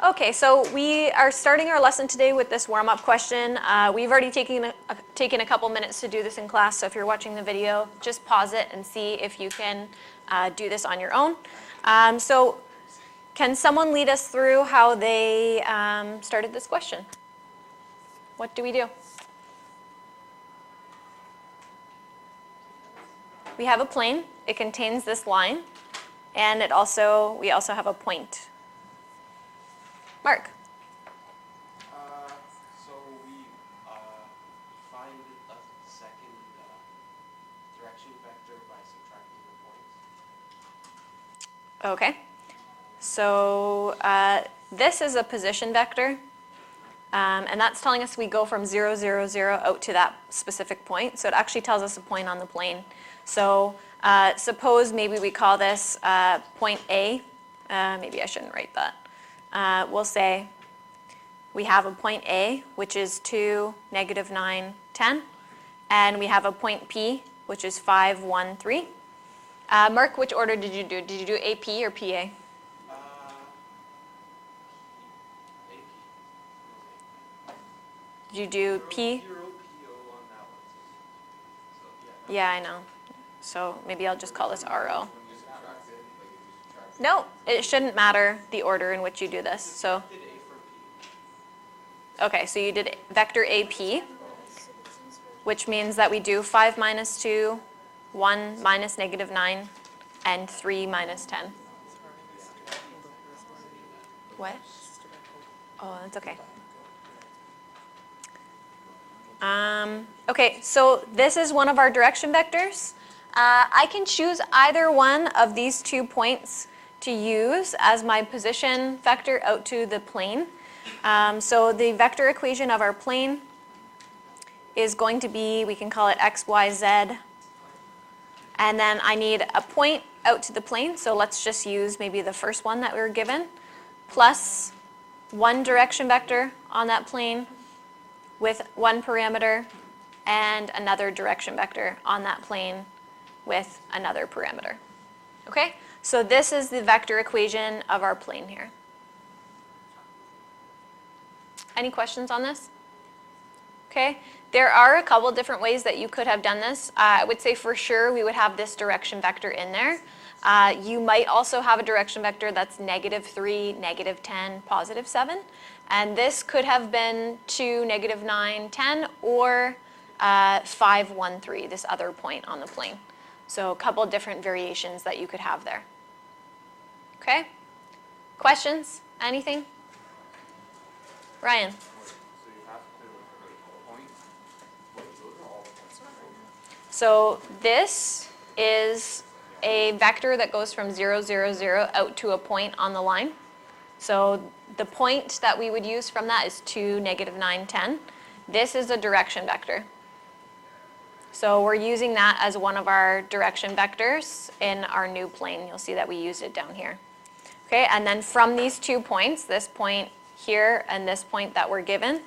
Okay, so we are starting our lesson today with this warm-up question. We've already taken a couple minutes to do this in class, so if you're watching the video, just pause it and see if you can do this on your own. So can someone lead us through how they started this question? What do we do? We have a plane. It contains this line, and we also have a point. Mark. So we find a second direction vector by subtracting the points. Okay. So this is a position vector, and that's telling us we go from 0, 0, 0 out to that specific point. So it actually tells us a point on the plane. So suppose maybe we call this point A. Maybe I shouldn't write that. We'll say we have a point A, which is 2, negative 9, 10. And we have a point P, which is 5, 1, 3. Mark, which order did you do? Did you do AP or PA? Did you do P? Yeah, I know. So maybe I'll just call this RO. No, it shouldn't matter the order in which you do this. So, okay, so you did vector AP, which means that we do 5 minus 2, 1 minus negative 9, and 3 minus 10. What? Oh, that's okay. Okay, so this is one of our direction vectors. I can choose either one of these 2 points to use as my position vector out to the plane. So the vector equation of our plane is going to be, we can call it x, y, z. And then I need a point out to the plane, so let's just use maybe the first one that we were given, plus one direction vector on that plane with one parameter and another direction vector on that plane with another parameter. Okay? So this is the vector equation of our plane here. Any questions on this? Okay, there are a couple different ways that you could have done this. I would say for sure we would have this direction vector in there. You might also have a direction vector that's negative 3, negative 10, positive 7. And this could have been 2, negative 9, 10, or 5, 1, 3, this other point on the plane. So a couple different variations that you could have there. Okay? Questions? Anything? Ryan? So this is a vector that goes from 0, 0, 0 out to a point on the line. So the point that we would use from that is 2, negative 9, 10. This is a direction vector. So we're using that as one of our direction vectors in our new plane. You'll see that we used it down here. Okay, and then from these 2 points, this point here and this point that we're given,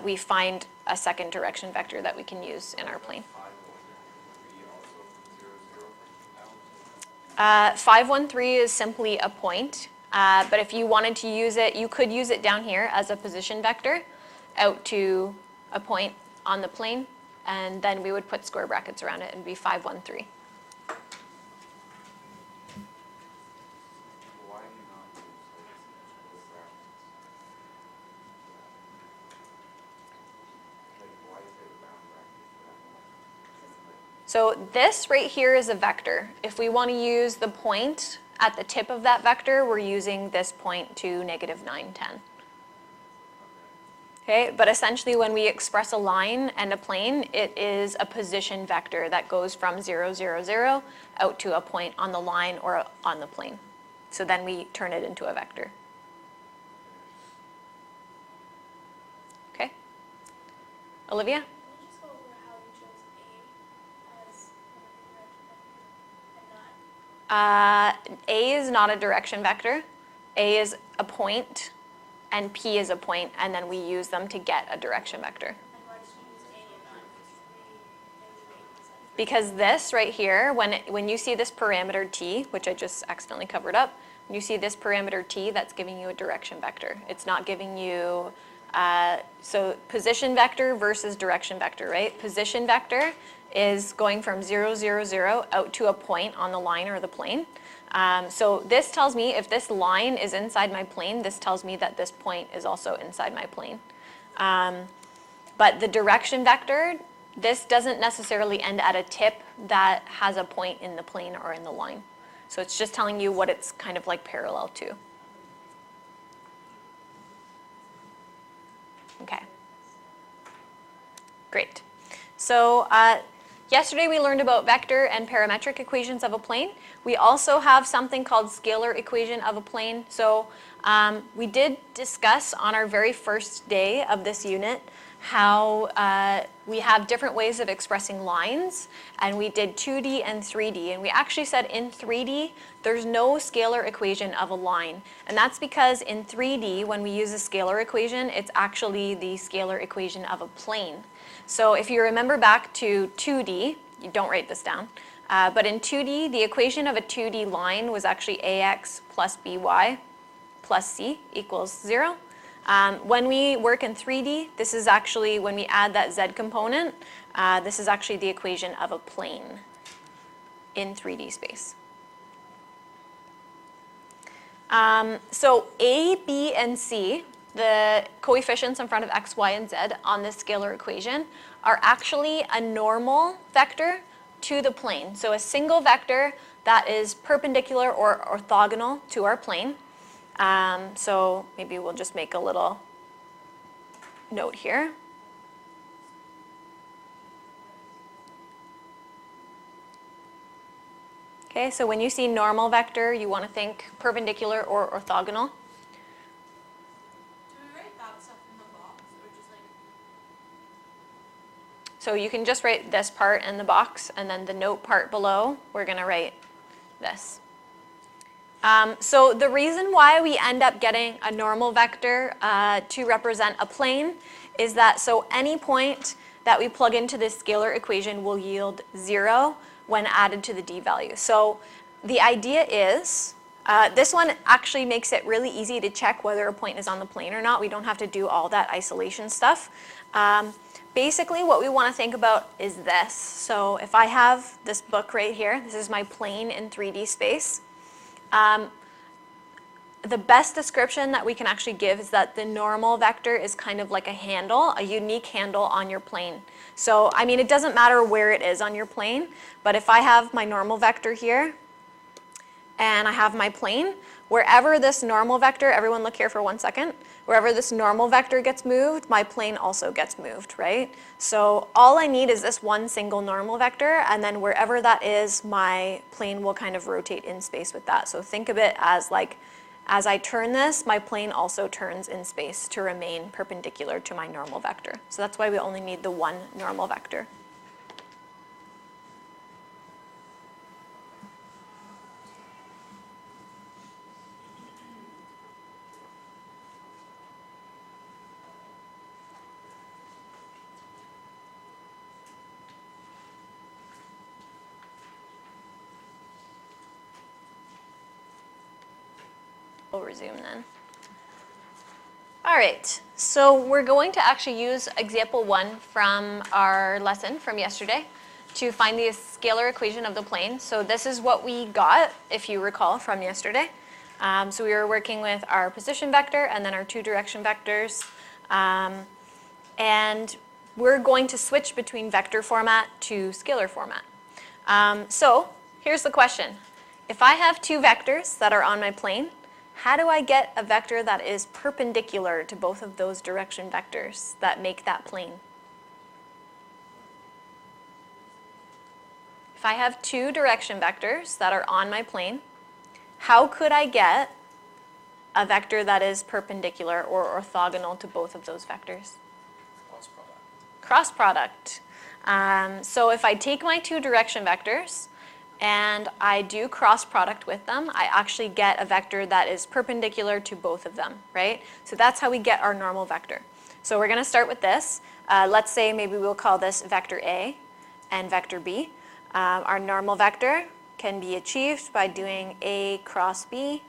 we find a second direction vector that we can use in our plane. 513 is simply a point, but if you wanted to use it, you could use it down here as a position vector out to a point on the plane, and then we would put square brackets around it and be 513. So this right here is a vector. If we want to use the point at the tip of that vector, we're using this point to negative 9, 10. Okay, but essentially when we express a line and a plane, it is a position vector that goes from 0, 0, 0 out to a point on the line or on the plane. So then we turn it into a vector. Okay? Olivia? A is not a direction vector. A is a point, and P is a point, and then we use them to get a direction vector. Because this right here, when you see this parameter t, which I just accidentally covered up, You see this parameter t, that's giving you a direction vector. It's not giving you, so position vector versus direction vector, right? Position vector is going from 0, 0, 0 out to a point on the line or the plane. So this tells me if this line is inside my plane, this tells me that this point is also inside my plane. But the direction vector, this doesn't necessarily end at a tip that has a point in the plane or in the line. So it's just telling you what it's kind of like parallel to. Okay. Great. So yesterday we learned about vector and parametric equations of a plane. We also have something called scalar equation of a plane. So we did discuss on our very first day of this unit how we have different ways of expressing lines, and we did 2D and 3D, and we actually said in 3D there's no scalar equation of a line, and that's because in 3D when we use a scalar equation, it's actually the scalar equation of a plane. So if you remember back to 2D, you don't write this down, but in 2D the equation of a 2D line was actually ax plus by plus c equals 0. When we work in 3D, this is actually, when we add that z component, this is actually the equation of a plane in 3D space. So A, B, and C, the coefficients in front of x, y, and z on this scalar equation, are actually a normal vector to the plane. So a single vector that is perpendicular or orthogonal to our plane. So maybe we'll just make a little note here. Okay, so when you see normal vector, you want to think perpendicular or orthogonal. Do we write that stuff in the box, or just like? So you can just write this part in the box, and then the note part below, we're going to write this. So the reason why we end up getting a normal vector to represent a plane is that so any point that we plug into this scalar equation will yield 0 when added to the d value. So the idea is, this one actually makes it really easy to check whether a point is on the plane or not. We don't have to do all that isolation stuff. Basically what we want to think about is this. So if I have this book right here, this is my plane in 3D space. The best description that we can actually give is that the normal vector is kind of like a handle, a unique handle on your plane. So, I mean, it doesn't matter where it is on your plane, but if I have my normal vector here, and I have my plane, wherever this normal vector, everyone look here for 1 second, wherever this normal vector gets moved, my plane also gets moved, right? So all I need is this one single normal vector, and then wherever that is, my plane will kind of rotate in space with that. So think of it as like, as I turn this, my plane also turns in space to remain perpendicular to my normal vector. So that's why we only need the one normal vector. We'll resume then. All right, so we're going to actually use example 1 from our lesson from yesterday to find the scalar equation of the plane. So this is what we got, if you recall, from yesterday. So we were working with our position vector and then our 2 direction vectors. And we're going to switch between vector format to scalar format. So here's the question. If I have 2 vectors that are on my plane, how do I get a vector that is perpendicular to both of those direction vectors that make that plane? If I have 2 direction vectors that are on my plane, how could I get a vector that is perpendicular or orthogonal to both of those vectors? Cross product. So if I take my 2 direction vectors and I do cross product with them, I actually get a vector that is perpendicular to both of them, right? So that's how we get our normal vector. So we're going to start with this. Let's say maybe we'll call this vector A and vector B. Our normal vector can be achieved by doing A cross B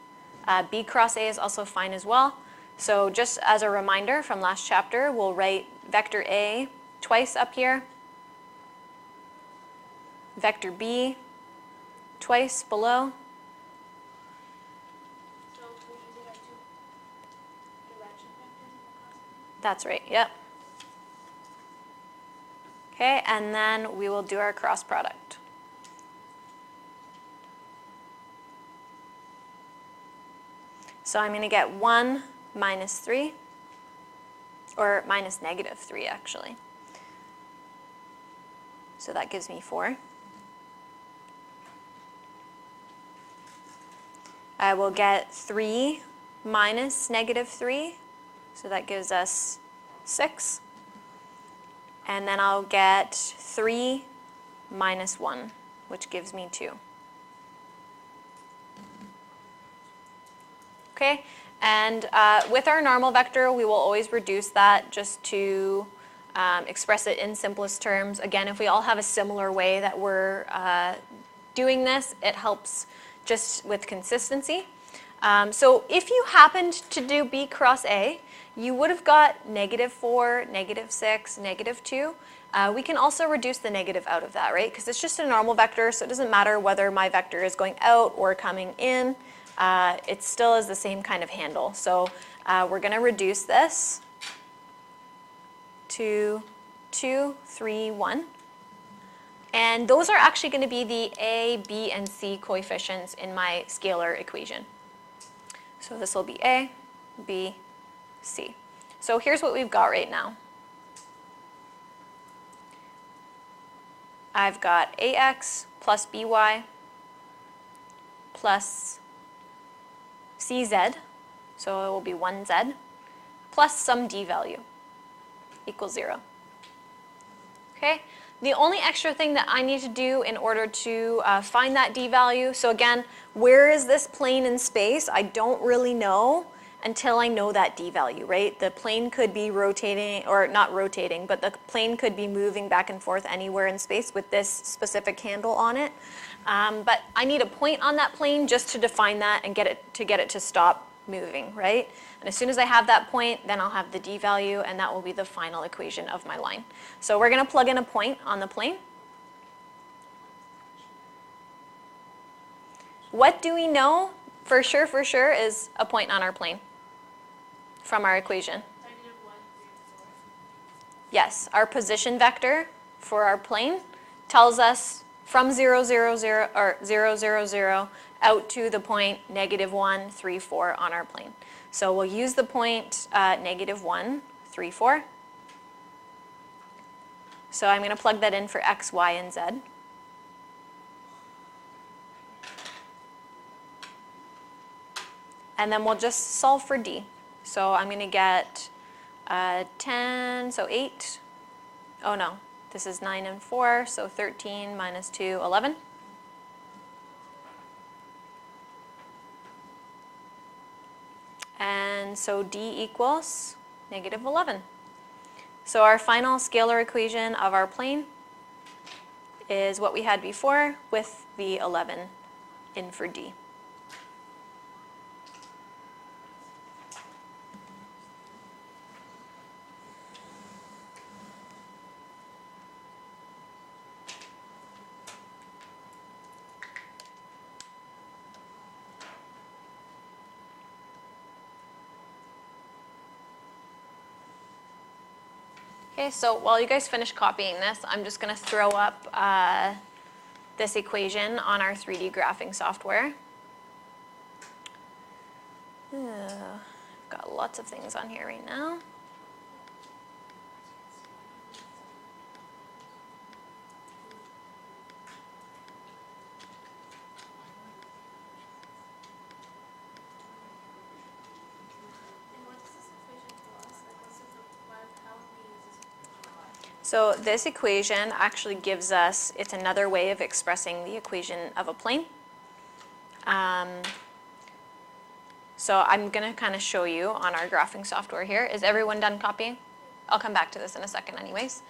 B cross A is also fine as well. So just as a reminder from last chapter, we'll write vector A twice up here, vector B twice below. So we use it as two direction vectors in the class? That's right, yep. Okay, and then we will do our cross product. So I'm going to get 1 minus 3, or minus negative 3 actually. So that gives me 4. I will get 3 minus negative 3, so that gives us 6. And then I'll get 3 minus 1, which gives me 2. Okay, and with our normal vector, we will always reduce that just to express it in simplest terms. Again, if we all have a similar way that we're doing this, it helps just with consistency. So if you happened to do B cross A, you would have got negative 4, negative 6, negative 2. We can also reduce the negative out of that, right? Because it's just a normal vector, so it doesn't matter whether my vector is going out or coming in. It still is the same kind of handle. So we're going to reduce this to 2, 3, 1. And those are actually going to be the A, B, and C coefficients in my scalar equation. So this will be A, B, C. So here's what we've got right now. I've got AX plus BY plus CZ, so it will be 1Z, plus some D value equals 0. Okay? The only extra thing that I need to do in order to find that D value, so again, where is this plane in space? I don't really know until I know that D value, right? The plane could be rotating, or not rotating, but the plane could be moving back and forth anywhere in space with this specific handle on it. But I need a point on that plane just to define that and get it to stop moving, right? And as soon as I have that point, then I'll have the D value, and that will be the final equation of my line. So we're going to plug in a point on the plane. What do we know for sure is a point on our plane from our equation? -1, 3, 4. Yes, our position vector for our plane tells us from 0, 0, 0, or 0, 0, 0 out to the point -1, 3, 4 on our plane. So we'll use the point -1, 3, 4. So I'm going to plug that in for x, y, and z. And then we'll just solve for d. So I'm going to get 10, so 8. Oh no, this is 9 and 4, so 13 minus 2, 11. And so d equals -11. So our final scalar equation of our plane is what we had before with the 11 in for d. Okay, so while you guys finish copying this, I'm just going to throw up this equation on our 3D graphing software. I've got lots of things on here right now. So this equation actually gives us, it's another way of expressing the equation of a plane. So I'm going to kind of show you on our graphing software here. Is everyone done copying? I'll come back to this in a second anyways.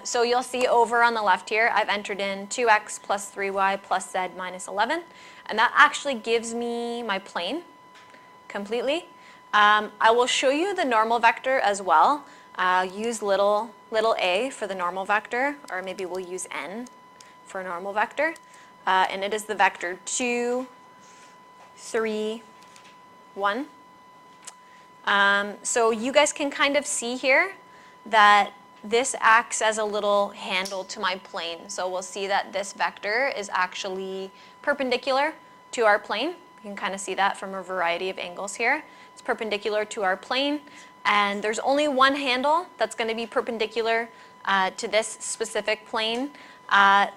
So you'll see over on the left here, I've entered in 2x plus 3y plus z minus 11. And that actually gives me my plane. completely. I will show you the normal vector as well. Use little a for the normal vector, or maybe we'll use n for normal vector. And it is the vector 2, 3, 1. So you guys can kind of see here that this acts as a little handle to my plane. So we'll see that this vector is actually perpendicular to our plane. You can kind of see that from a variety of angles here. It's perpendicular to our plane, and there's only one handle that's going to be perpendicular to this specific plane,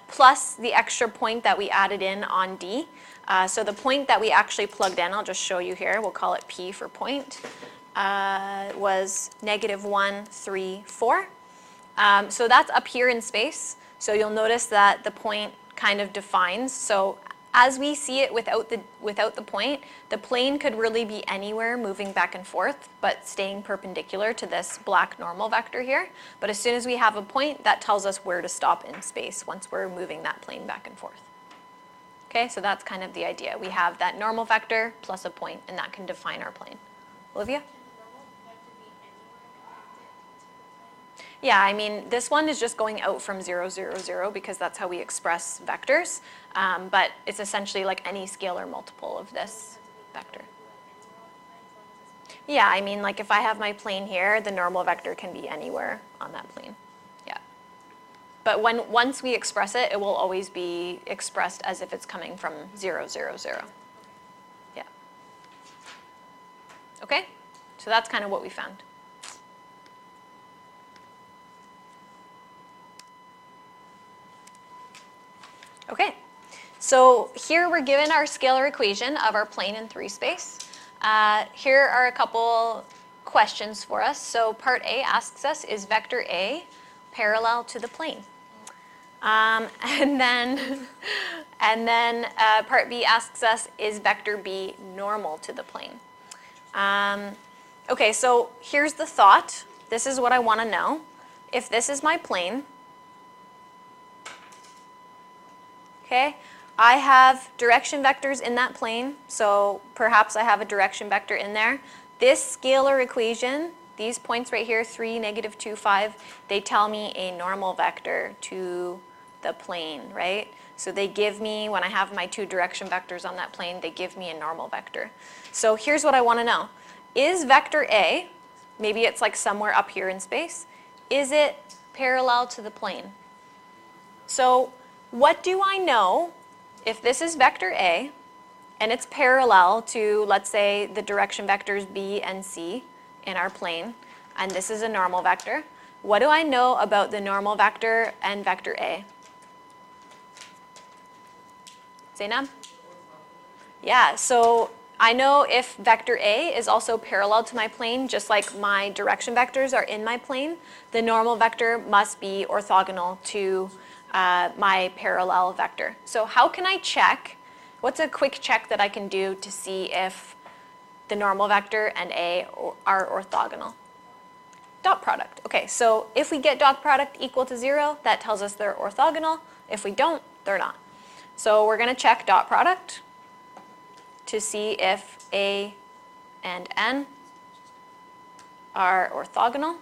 plus the extra point that we added in on D. So the point that we actually plugged in, I'll just show you here, we'll call it P for point, was -1, 3, 4. So that's up here in space. So you'll notice that the point kind of defines. So as we see it without the point, the plane could really be anywhere moving back and forth, but staying perpendicular to this black normal vector here. But as soon as we have a point, that tells us where to stop in space once we're moving that plane back and forth. Okay, so that's kind of the idea. We have that normal vector plus a point, and that can define our plane. Olivia? Yeah, I mean, this one is just going out from 0, 0, 0 because that's how we express vectors. But it's essentially like any scalar multiple of this vector. Yeah, I mean, like if I have my plane here, the normal vector can be anywhere on that plane. Yeah. But once we express it, it will always be expressed as if it's coming from 0, 0, 0. Yeah. Okay? So that's kind of what we found. Okay, so here we're given our scalar equation of our plane in 3 space. Here are a couple questions for us. So part A asks us, is vector A parallel to the plane? And then part B asks us, is vector B normal to the plane? Okay, so here's the thought. This is what I want to know. If this is my plane, okay, I have direction vectors in that plane, so perhaps I have a direction vector in there. This scalar equation, these points right here, 3, -2, 5, they tell me a normal vector to the plane, right? So they give me, when I have my 2 direction vectors on that plane, they give me a normal vector. So here's what I want to know. Is vector A, maybe it's like somewhere up here in space, is it parallel to the plane? So what do I know if this is vector A and it's parallel to, let's say, the direction vectors B and C in our plane, and this is a normal vector? What do I know about the normal vector and vector A? Zainab? Yeah, so I know if vector A is also parallel to my plane, just like my direction vectors are in my plane, the normal vector must be orthogonal to my parallel vector. So how can I check? What's a quick check that I can do to see if the normal vector and A are orthogonal? Dot product. Okay, so if we get dot product equal to 0, that tells us they're orthogonal. If we don't, they're not. So we're going to check dot product to see if A and N are orthogonal.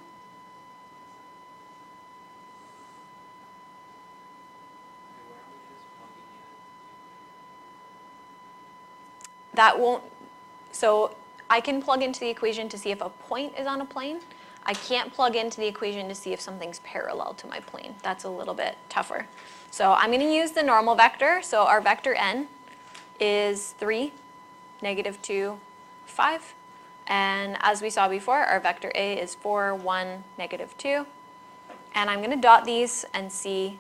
That won't, so I can plug into the equation to see if a point is on a plane. I can't plug into the equation to see if something's parallel to my plane. That's a little bit tougher. So I'm going to use the normal vector. So our vector n is 3, -2, 5. And as we saw before, our vector A is 4, 1, -2. And I'm going to dot these and see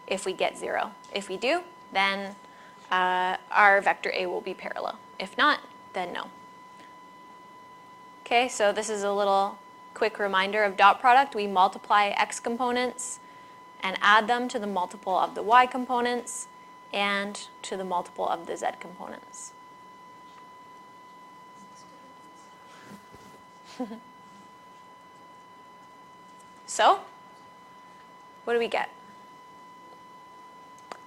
if we get 0. If we do, then our vector A will be parallel. If not, then no. Okay, so this is a little quick reminder of dot product. We multiply x components and add them to the multiple of the y components and to the multiple of the z components. So, what do we get?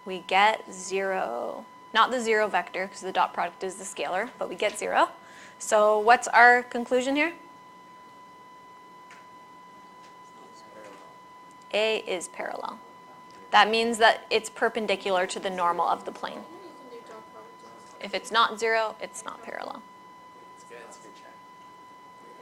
We get 0. Not the 0 vector, because the dot product is the scalar, but we get 0. So what's our conclusion here? A is parallel. That means that it's perpendicular to the normal of the plane. You can do dot product. If it's not 0, it's not parallel. It's good check.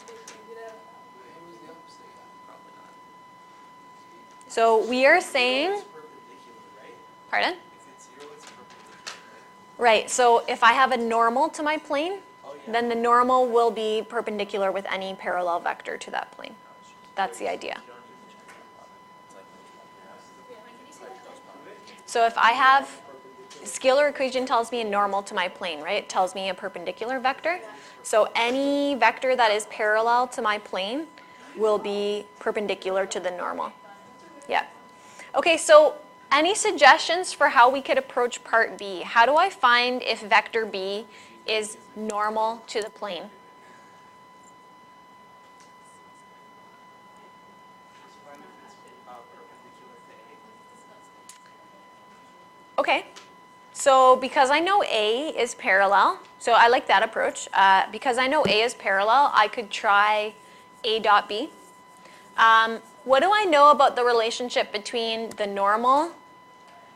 They can do that. It was the opposite. Probably not. So we are saying, It's perpendicular, right? pardon? If it's 0, it's perpendicular, Right, so if I have a normal to my plane, right? Oh, yeah. then the normal will be perpendicular with any parallel vector to that plane. That's the idea. You don't need to check that product. It's like cross product. So if I have, scalar equation tells me a normal to my plane, right? It tells me a perpendicular vector. So any vector that is parallel to my plane will be perpendicular to the normal. Yeah. Okay, so any suggestions for how we could approach part B? How do I find if vector B is normal to the plane? Just find if it's perpendicular to A. Okay, so because I know A is parallel, so I like that approach. Because I know A is parallel, I could try A dot B. What do I know about the relationship between the normal?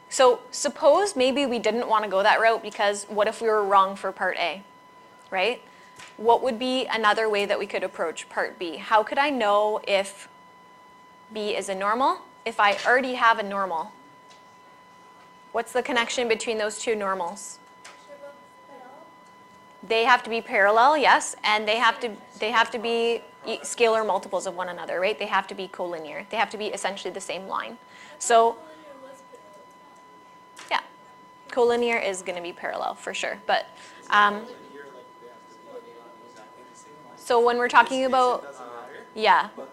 So suppose maybe we didn't want to go that route because what if we were wrong for part A, right? What would be another way that we could approach part B? How could I know if B is a normal if I already have a normal? What's the connection between those two normals? They have to be parallel, yes, and they have to be scalar multiples of one another, right? They have to be collinear. They have to be essentially the same line. So, yeah, collinear is going to be parallel for sure. But Here, like, they have to be exactly the same line. so when we're talking about, It doesn't matter, yeah, but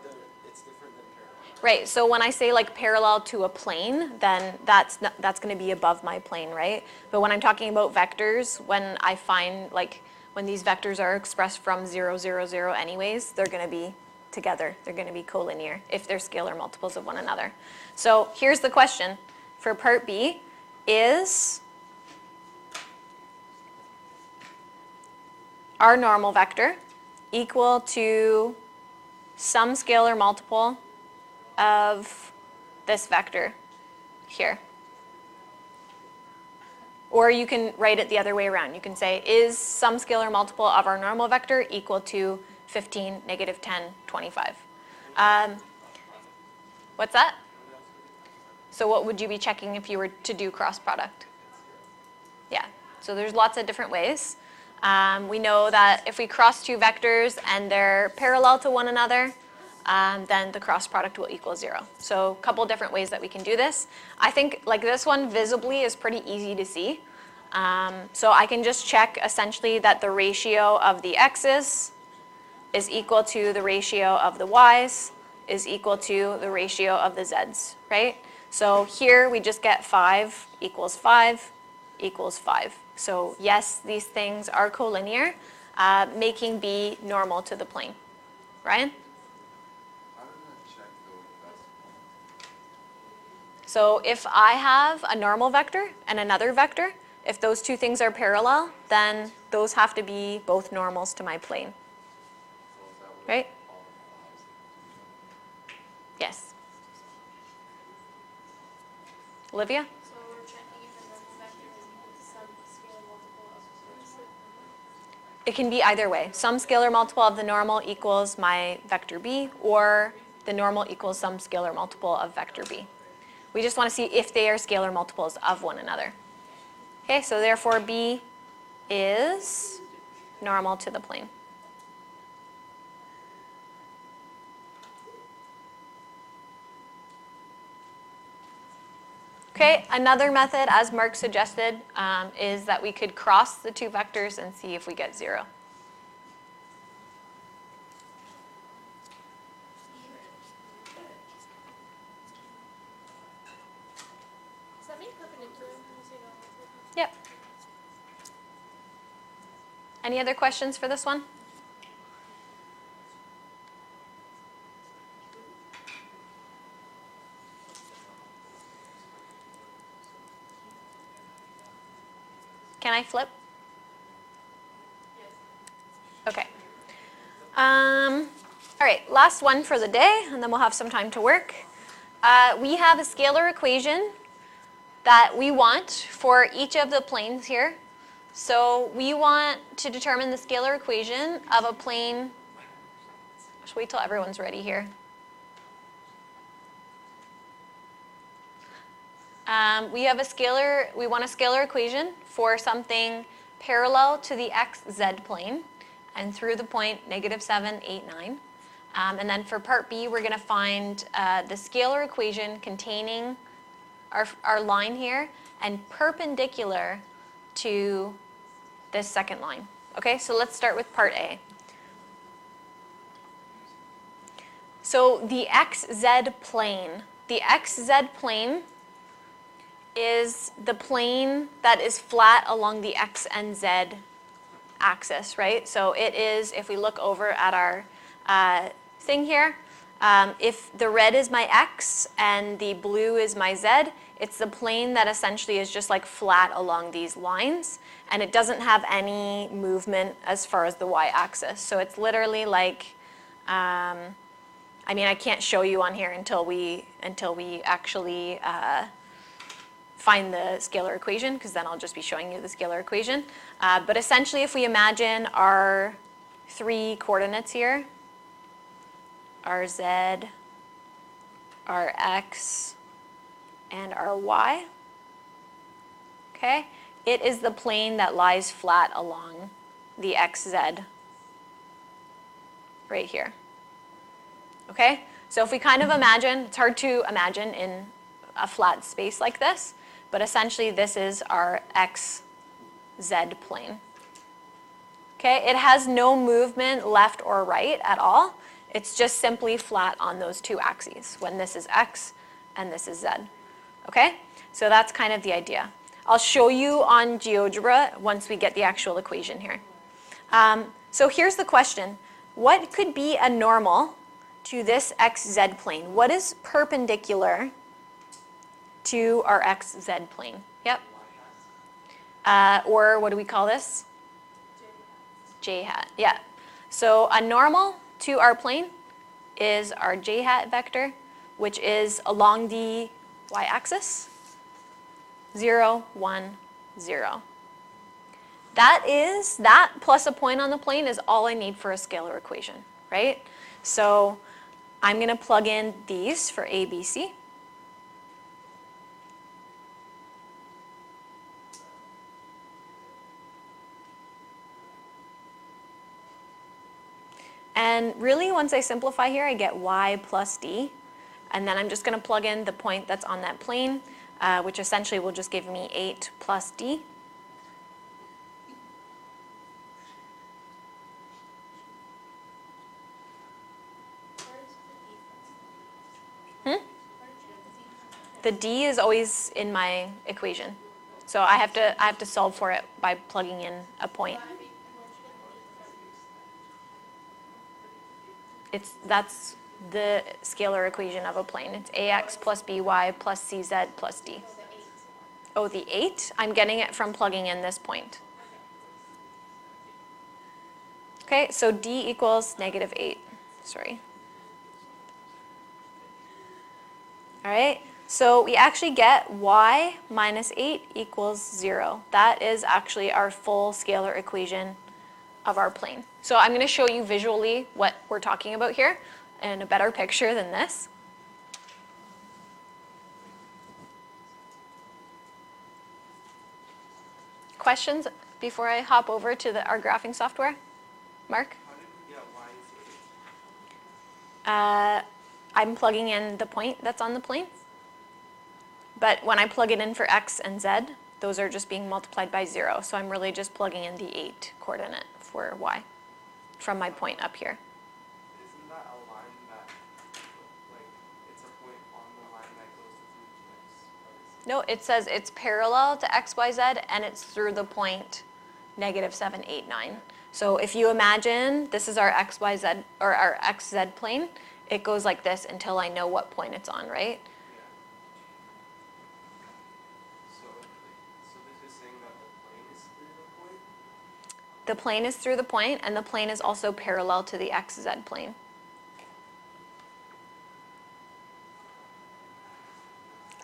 it's different than parallel. right. So when I say like parallel to a plane, then that's going to be above my plane, right? But when I'm talking about vectors, when I find like when these vectors are expressed from 0, 0, 0 anyways, they're going to be together. They're going to be collinear if they're scalar multiples of one another. So here's the question for part B: is our normal vector equal to some scalar multiple of this vector here? Or you can write it the other way around. You can say, is some scalar multiple of our normal vector equal to 15, negative 10, 25? What's that? So what would you be checking if you were to do cross product? Yeah, so there's lots of different ways. We know that if we cross two vectors and they're parallel to one another, then the cross product will equal 0. So a couple different ways that we can do this. I think like this one visibly is pretty easy to see. So I can just check essentially that the ratio of the x's is equal to the ratio of the y's is equal to the ratio of the z's, right? So here we just get 5 equals 5 equals 5. So yes, these things are collinear, making B normal to the plane. Ryan? How does that check though if that's So if I have a normal vector and another vector, if those two things are parallel, then those have to be both normals to my plane, so is that what right? all the fives equal to each other? Yes. Olivia? So we're checking if the normal vector is equal to some scalar multiple of the It can be either way. Some scalar multiple of the normal equals my vector B, or the normal equals some scalar multiple of vector B. We just want to see if they are scalar multiples of one another. Okay, so therefore B is normal to the plane. Okay, another method, as Mark suggested, is that we could cross the two vectors and see if we get 0. Does that mean perpendicular when you say normal? Yep. Any other questions for this one? Can I flip? Yes. Okay. All right, last one for the day, and then we'll have some time to work. We have a scalar equation that we want for each of the planes here. So we want to determine the scalar equation of a plane. Just wait till everyone's ready here. We want a scalar equation for something parallel to the xz plane and through the point -7, 8, 9. And then for part B, we're going to find the scalar equation containing our line here and perpendicular to this second line. Okay, so let's start with part A. So the xz plane. The xz plane is the plane that is flat along the x and z axis, right? So it is, if we look over at our thing here, if the red is my x and the blue is my z, it's the plane that essentially is just like flat along these lines, and it doesn't have any movement as far as the y-axis. So it's literally like, I mean, I can't show you on here until we actually find the scalar equation, because then I'll just be showing you the scalar equation. But essentially, if we imagine our three coordinates here, our z, our x, and our y, okay? It is the plane that lies flat along the xz right here, okay? So if we kind of imagine, it's hard to imagine in a flat space like this, but essentially this is our xz plane. Okay, it has no movement left or right at all. It's just simply flat on those two axes when this is x and this is z. Okay, so that's kind of the idea. I'll show you on GeoGebra once we get the actual equation here. So here's the question. What could be a normal to this xz plane? What is perpendicular to our xz plane? Yep. Or what do we call this? J hat. Yeah. So a normal to our plane is our j hat vector, which is along the y-axis, 0, 1, 0. That plus a point on the plane is all I need for a scalar equation, right? So I'm going to plug in these for A, B, C. And really, once I simplify here, I get y plus d. And then I'm just going to plug in the point that's on that plane, which essentially will just give me 8 plus d. The d is always in my equation. So I have to solve for it by plugging in a point. That's the scalar equation of a plane. It's ax plus by plus cz plus d. Oh, the 8? I'm getting it from plugging in this point. Okay, so d equals -8. Sorry. All right, so we actually get y minus 8 equals 0. That is actually our full scalar equation of our plane. So I'm going to show you visually what we're talking about here in a better picture than this. Questions before I hop over to our graphing software? Mark? How did we get y is 8? I'm plugging in the point that's on the plane. But when I plug it in for x and z, those are just being multiplied by 0. So I'm really just plugging in the 8 coordinate for y from my point up here. Isn't that a line that, like, it's a point on the line that goes through x? No, it says it's parallel to x, y, z, and it's through the point -7, 8, 9. So if you imagine this is our x, y, z, or our x, z plane, it goes like this until I know what point it's on, right? Yeah. So this is saying that the plane is through the point? The plane is through the point, and the plane is also parallel to the xz plane.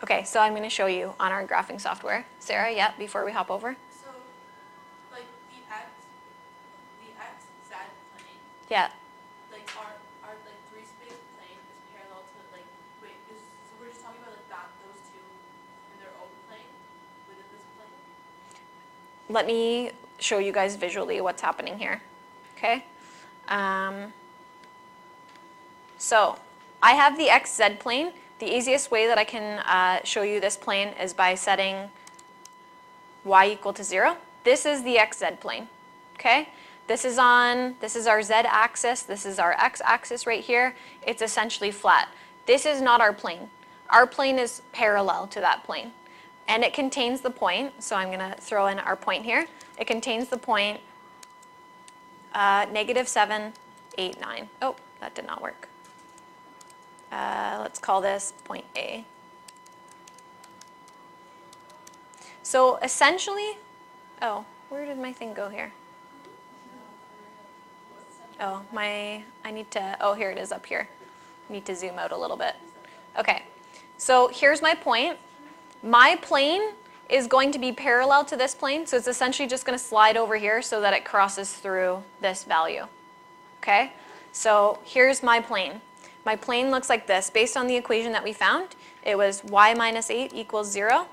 Okay, so I'm going to show you on our graphing software. Sarah, yeah, before we hop over. So, like the x z plane, Yeah. like our like three space plane is parallel to like so we're just talking about like that those two in their own plane within this plane. Let me show you guys visually what's happening here. Okay. So I have the xz plane. The easiest way that I can show you this plane is by setting y equal to 0. This is the xz plane. Okay. This is our z-axis. This is our x-axis right here. It's essentially flat. This is not our plane. Our plane is parallel to that plane. And it contains the point, so I'm going to throw in our point here. It contains the point -7, 8, 9. Oh, that did not work. Let's call this point A. So essentially, oh, where did my thing go here? Oh, here it is up here. I need to zoom out a little bit. Okay, so here's my point. My plane is going to be parallel to this plane, so it's essentially just going to slide over here so that it crosses through this value. Okay, so here's my plane. My plane looks like this. Based on the equation that we found, it was y minus 8 equals 0.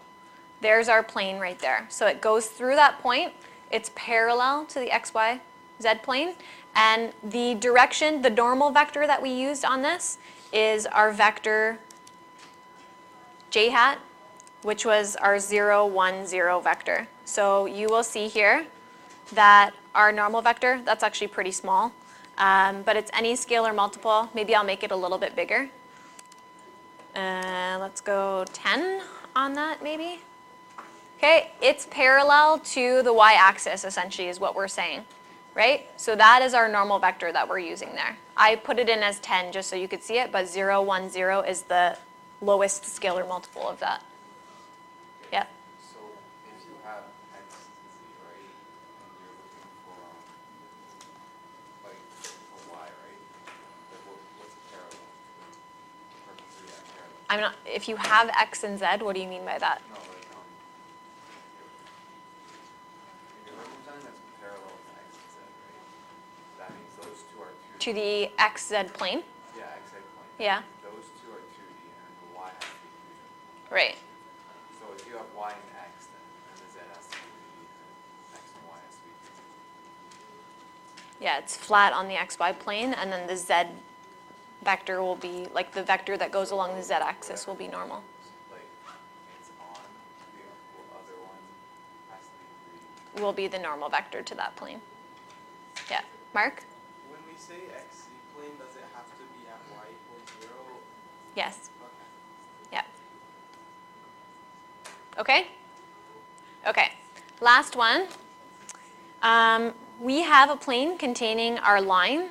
There's our plane right there. So it goes through that point. It's parallel to the x, y, z plane. And the direction, the normal vector that we used on this is our vector j hat, which was our 0, 1, 0 vector. So you will see here that our normal vector, that's actually pretty small, but it's any scalar multiple. Maybe I'll make it a little bit bigger. Let's go 10 on that maybe. Okay, it's parallel to the y-axis essentially is what we're saying, right? So that is our normal vector that we're using there. I put it in as 10 just so you could see it, but 0, 1, 0 is the lowest scalar multiple of that. Yeah. So if you have x and z, right, and you're looking for like a y, right? Like what's a parallel? Yeah, parallel. I'm not. If you have x and z, what do you mean by that? No, like if you're looking for something that's parallel to x and z, right? That means those two are 2D. To the xz plane. Yeah, x plane. Yeah. Those two are 2D, and the y has to be 3D. Right. So if you have y and x, then the z has to be 3D, and x and y has to be 3D. Yeah, it's flat on the xy plane, and then the z vector will be, like the vector that goes along the z-axis will be normal. Like, it's on, the other one has to be 3D. Will be the normal vector to that plane. Yeah. Mark? When we say xz plane, does it have to be at y equals 0? Yes. Okay. Yeah. Okay? Okay. Last one. We have a plane containing our line.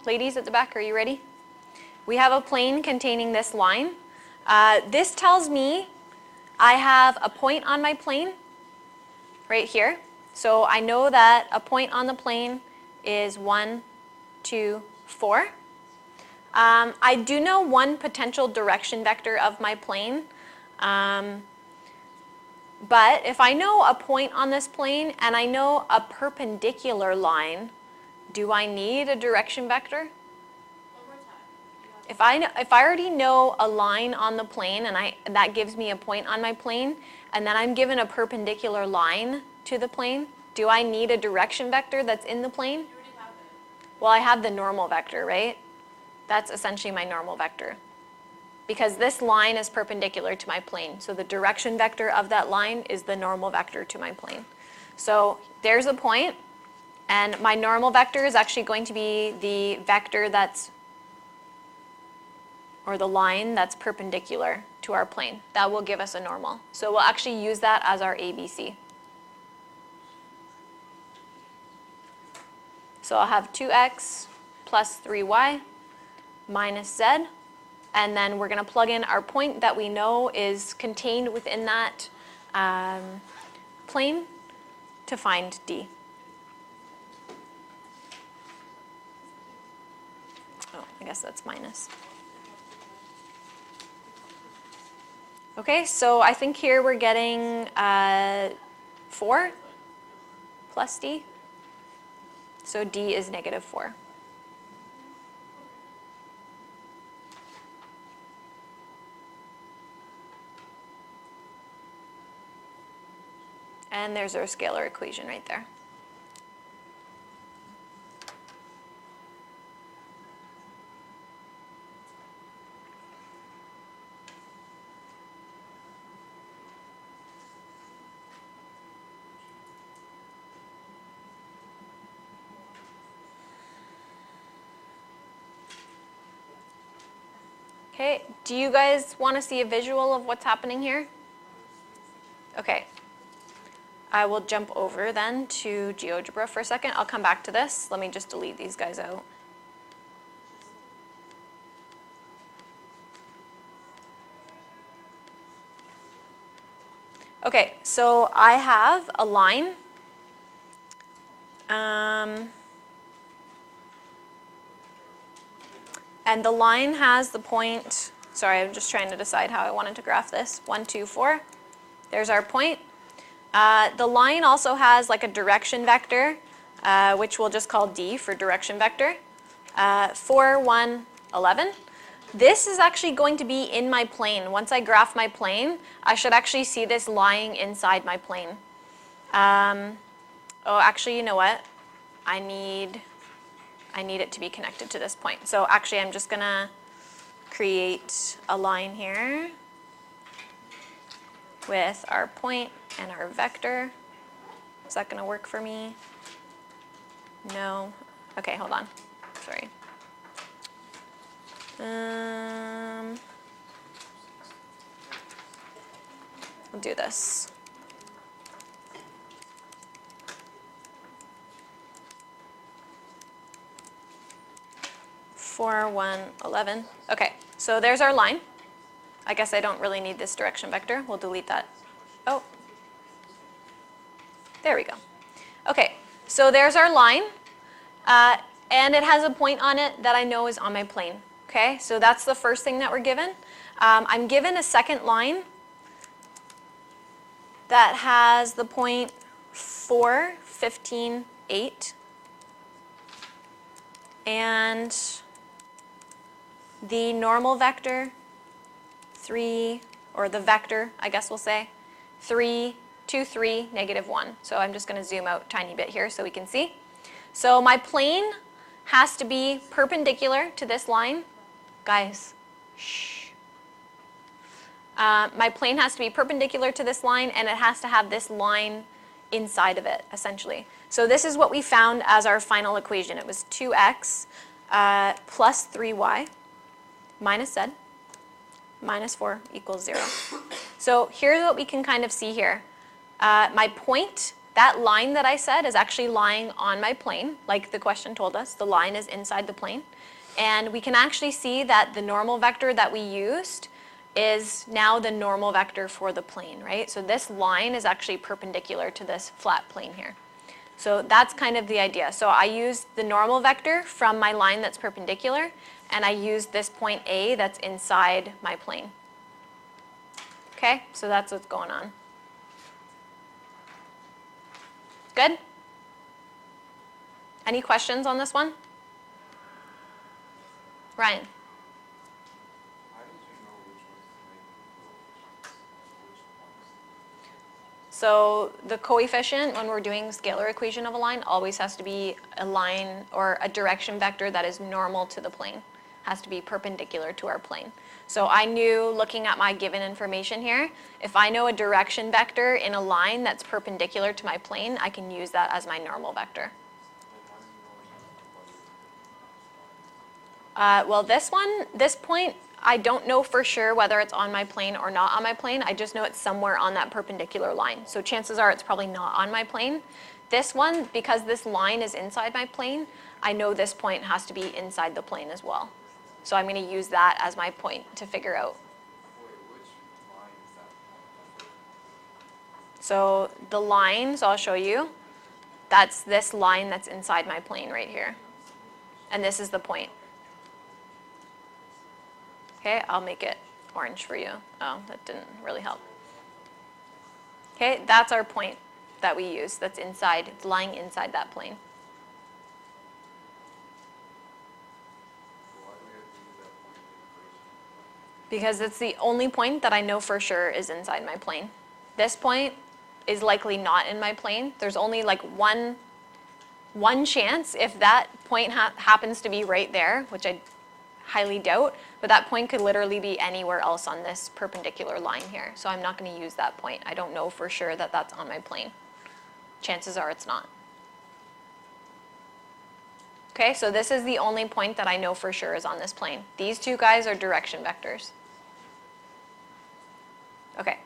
Ladies at the back, are you ready? We have a plane containing this line. This tells me I have a point on my plane right here. So I know that a point on the plane is 1, 2, 4. I do know one potential direction vector of my plane. But if I know a point on this plane and I know a perpendicular line, do I need a direction vector? One more time. If I already know a line on the plane and that gives me a point on my plane, and then I'm given a perpendicular line to the plane, do I need a direction vector that's in the plane? You already have it. Well, I have the normal vector, right? That's essentially my normal vector. Because this line is perpendicular to my plane. So the direction vector of that line is the normal vector to my plane. So there's a point, and my normal vector is actually going to be the vector that's, or the line that's perpendicular to our plane. That will give us a normal. So we'll actually use that as our ABC. So I'll have 2x plus 3y minus z. And then we're going to plug in our point that we know is contained within that plane to find D. Oh, I guess that's minus. Okay, so I think here we're getting 4 plus d. So d is negative 4. And there's our scalar equation right there. Okay, do you guys want to see a visual of what's happening here? Okay. I will jump over then to GeoGebra for a second. I'll come back to this. Let me just delete these guys out. Okay, so I have a line. And the line has the point, sorry, I'm just trying to decide how I wanted to graph this. 1, 2, 4. There's our point. The line also has like a direction vector, which we'll just call D for direction vector. 4, 1, 11. This is actually going to be in my plane. Once I graph my plane, I should actually see this lying inside my plane. Oh, actually, you know what? I need it to be connected to this point. So actually, I'm just going to create a line here with our point and our vector. Is that going to work for me? No. Okay, hold on. Sorry. We'll do this. 4, 1, 11. Okay, so there's our line. I guess I don't really need this direction vector. We'll delete that. Oh, there we go. Okay, so there's our line, and it has a point on it that I know is on my plane. Okay, so that's the first thing that we're given. I'm given a second line that has the point 4, 15, 8, and the normal vector 3, or the vector, I guess we'll say, 3, 2, 3, negative 1. So I'm just going to zoom out a tiny bit here so we can see. So my plane has to be perpendicular to this line. Guys, shh. My plane has to be perpendicular to this line, and it has to have this line inside of it, essentially. So this is what we found as our final equation. It was 2x plus 3y minus z minus 4 equals 0. So here's what we can kind of see here. My point, that line that I said, is actually lying on my plane, like the question told us. The line is inside the plane. And we can actually see that the normal vector that we used is now the normal vector for the plane, right? So this line is actually perpendicular to this flat plane here. So that's kind of the idea. So I used the normal vector from my line that's perpendicular, and I used this point A that's inside my plane. Okay, so that's what's going on. Good? Any questions on this one? Ryan? How did you know which ones to make which ones? So the coefficient when we're doing scalar equation of a line always has to be a line or a direction vector that is normal to the plane. Has to be perpendicular to our plane. So I knew, looking at my given information here, if I know a direction vector in a line that's perpendicular to my plane, I can use that as my normal vector. Well, this point, I don't know for sure whether it's on my plane or not on my plane. I just know it's somewhere on that perpendicular line. So chances are it's probably not on my plane. This one, because this line is inside my plane, I know this point has to be inside the plane as well. So I'm going to use that as my point to figure out. Wait, which line is that point? So the line, so I'll show you, that's this line that's inside my plane right here. And this is the point. Okay, I'll make it orange for you. Oh, that didn't really help. Okay, that's our point that we use. That's inside, it's lying inside that plane. So why do we have to use that point in the equation? Because it's the only point that I know for sure is inside my plane. This point is likely not in my plane. There's only like one chance if that point happens to be right there, which I highly doubt, but that point could literally be anywhere else on this perpendicular line here. So I'm not going to use that point. I don't know for sure that that's on my plane. Chances are it's not. Okay, so this is the only point that I know for sure is on this plane. These two guys are direction vectors. Okay.